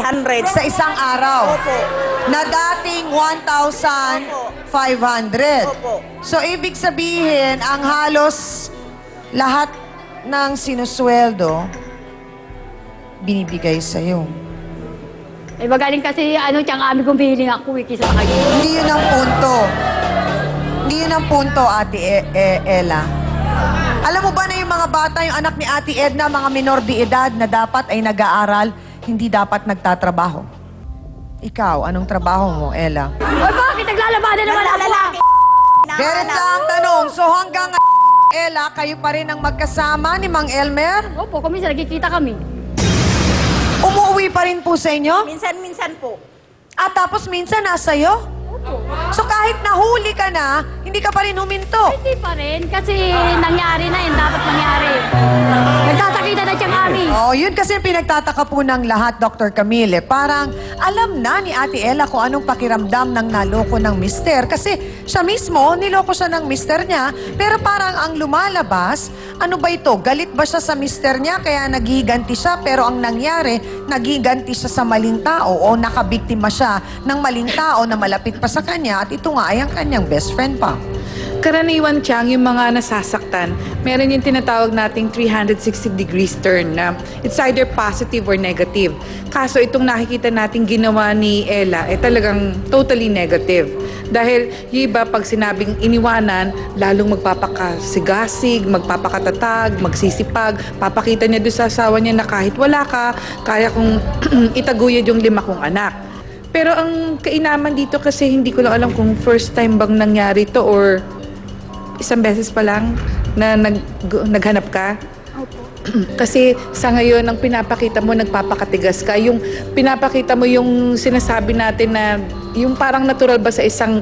300. Sa isang araw? Opo. Na dating 1,500. Opo. So, ibig sabihin, ang halos lahat ng sinusweldo, binibigay sa'yo. Eh, magaling kasi, tiyang aming gumiling ako, kisa sa kayo. Hindi yun ang punto. Hindi yun ang punto, Ate Ella. Alam mo ba na yung mga bata, yung anak ni Ate Edna, mga minor de edad na dapat ay nag-aaral, hindi dapat nagtatrabaho? Ikaw, anong trabaho mo, Ella? Oy, bakit naglalabanan naman ako? Lalaki. Diretsa ang tanong. So hanggang Ella, kayo pa rin ang magkasama ni Mang Elmer? Opo, kuminsan nagkikita kami. Umuwi pa rin po sa inyo? Minsan-minsan po. At tapos minsan nasa'yo? So kahit nahuli ka na, hindi ka pa rin huminto? Hindi pa rin, kasi nangyari na yun, dapat mangyari. Nagsasakitan na siyang amin. Oh, yun kasi yung pinagtataka po ng lahat, Dr. Camille. Parang alam na ni Ate Ella kung anong pakiramdam ng naloko ng mister. Kasi siya mismo, niloko siya ng mister niya. Pero parang ang lumalabas, ano ba ito? Galit ba siya sa mister niya kaya naghiganti siya? Pero ang nangyari, naghiganti siya sa maling tao o nakabiktima siya ng maling tao na malapit pa sa kanya at ito nga ay ang kanyang best friend pa. Karaniwan, Chang, yung mga nasasaktan, meron yung tinatawag nating 360 degrees turn na it's either positive or negative. Kaso itong nakikita nating ginawa ni Ella, talagang totally negative. Dahil yung iba, pag sinabing iniwanan, lalong magpapakasigasig, magpapakatatag, magsisipag, papakita niya doon sa asawa niya na kahit wala ka, kaya kong itaguyod yung 5 kong anak. Pero ang kainaman dito kasi hindi ko lang alam kung first time bang nangyari to or isang beses pa lang na naghanap ka. Kasi sa ngayon, ang pinapakita mo, nagpapakatigas ka. Yung pinapakita mo yung sinasabi natin na yung parang natural ba sa isang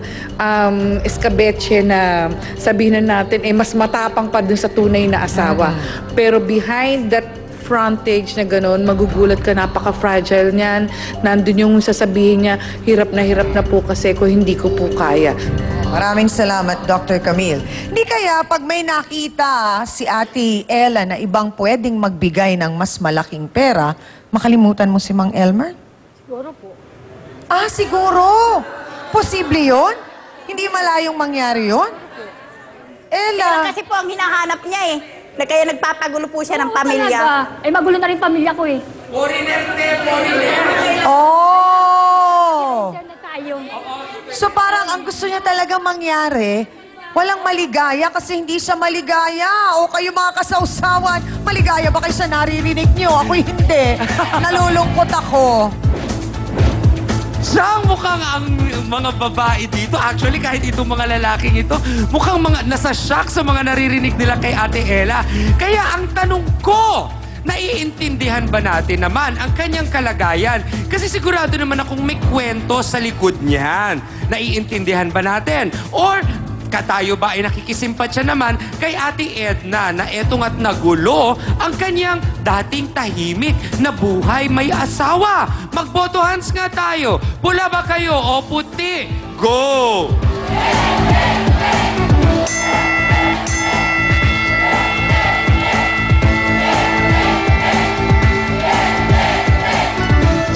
escabeche na sabihin na natin, mas matapang pa dun sa tunay na asawa. Pero behind that frontage na gano'n, magugulat ka, napaka-fragile niyan. Nandun yung sasabihin niya, hirap na po kasi ko hindi ko po kaya. Maraming salamat, Dr. Camille. Hindi kaya pag may nakita si Ate Ella na ibang pwedeng magbigay ng mas malaking pera, makalimutan mo si Mang Elmer? Siguro po. Ah, siguro. Posible yun? Hindi malayong mangyari yun? Ella. Kaya kasi po ang hinahanap niya Kaya nagpapagulo po siya ng pamilya. Talaga. Magulo na rin pamilya ko Oh! Diyan na tayo. So parang ang gusto niya talaga mangyari, walang maligaya kasi hindi siya maligaya. O kayo mga kasausawan, maligaya ba kayo sa naririnig niyo? Ako hindi. Nalulungkot ako. Siyang mukhang ang mga babae dito, actually kahit itong mga lalaking ito, mukhang mga nasa shock sa mga naririnig nila kay Ate Ella. Kaya ang tanong ko, naiintindihan ba natin naman ang kanyang kalagayan? Kasi sigurado naman akong may kwento sa likod niyan. Naiintindihan ba natin? Or tayo ba ay nakikisimpatya naman kay Ate Edna na etong at nagulo ang kanyang dating tahimik na buhay may asawa? Magboto hands nga tayo. Pula ba kayo o puti? Go!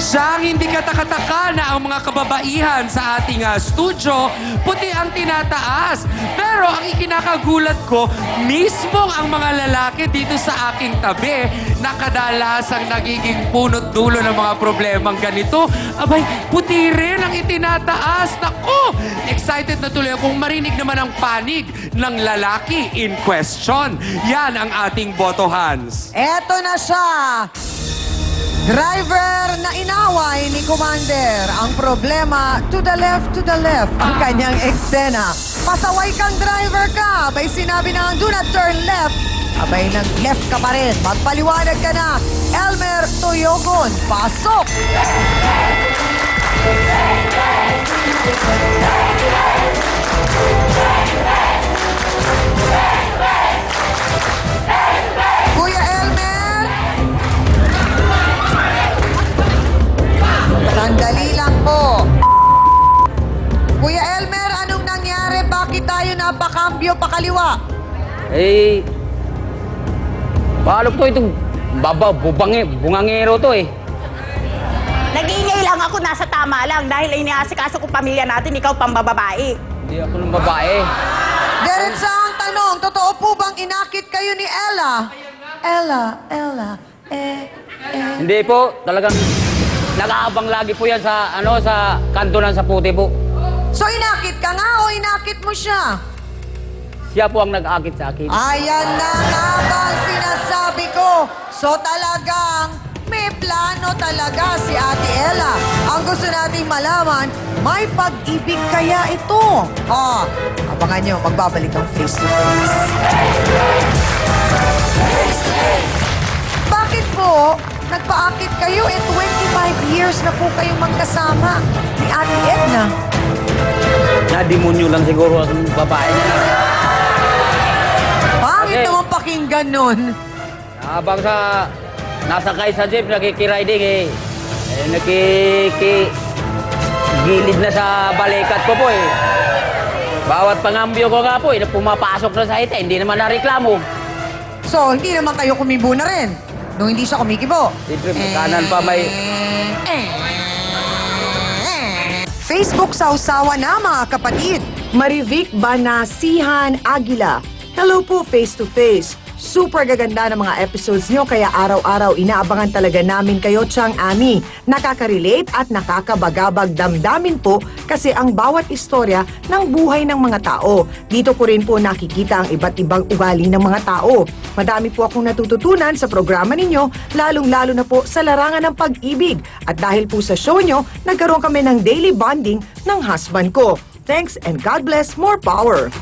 Siyang hindi katakataka na ang mga kababaihan sa ating studio, puti ang tinataas. Pero ang ikinakagulat ko, mismong ang mga lalaki dito sa aking tabi na kadalasang nagiging punot dulo ng mga problemang ganito, abay, puti rin ang itinataas. Naku! Excited na tuloy akong marinig naman ang panig ng lalaki in question. Yan ang ating boto hands. Eto na siya. Driver na inaway ni Commander. Ang problema, to the left, ang kanyang eksena. Pasaway kang driver ka. Abay sinabi na do not turn left. Abay nag-left ka pa rin. Magpaliwanag ka na. Elmer Toyogon, pasok! Kuya Elmer! Sandali lang po. Kuya Elmer, anong nangyari? Bakit tayo napakambyo pakaliwa? Paano po itong bungangero to Nag Habang ako nasa tama lang dahil iniasikaso ko pamilya natin, ikaw pambababae. Hindi ako ng babae. Diretsa ang tanong, totoo po bang inakit kayo ni Ella? Ella, Hindi po, talagang nag-aabang lagi po yan sa, sa kanto ng Saputi po. So inakit ka nga o inakit mo siya? Siya po ang nag-akit sa akin. Ayan na nga bang sinasabi ko. So talagang may plano talaga si Ate Ella. Ang gusto nating malaman, may pag-ibig kaya ito? Abangan nyo, magbabalik ang Face to Face. Bakit po nagpaakit kayo? 25 years na po kayong magkasama ni Ate Edna. Na-demonyo lang siguro ang babae niya. Bakit Okay. naman pakinggan nun? Habang nasakay sa jeep, nakikiraiding gilid na sa balikat ko po eh. Bawat pangambyo ko nga po pumapasok na sa ita, hindi naman nareklamo. So, hindi naman kayo kumibo na rin nung hindi siya kumikibo. Siyempre, kanan pa may... Facebook sausawa na mga kapatid. Marivic Banasihan Aguila. Hello po, Face to Face. Super gaganda ng mga episodes nyo kaya araw-araw inaabangan talaga namin kayo, Chang Ami. Nakaka-relate at nakakabagabag damdamin po kasi ang bawat istorya ng buhay ng mga tao. Dito ko rin po nakikita ang iba't ibang ugali ng mga tao. Madami po akong natututunan sa programa ninyo, lalong-lalo na po sa larangan ng pag-ibig. At dahil po sa show nyo, nagkaroon kami ng daily bonding ng husband ko. Thanks and God bless, more power.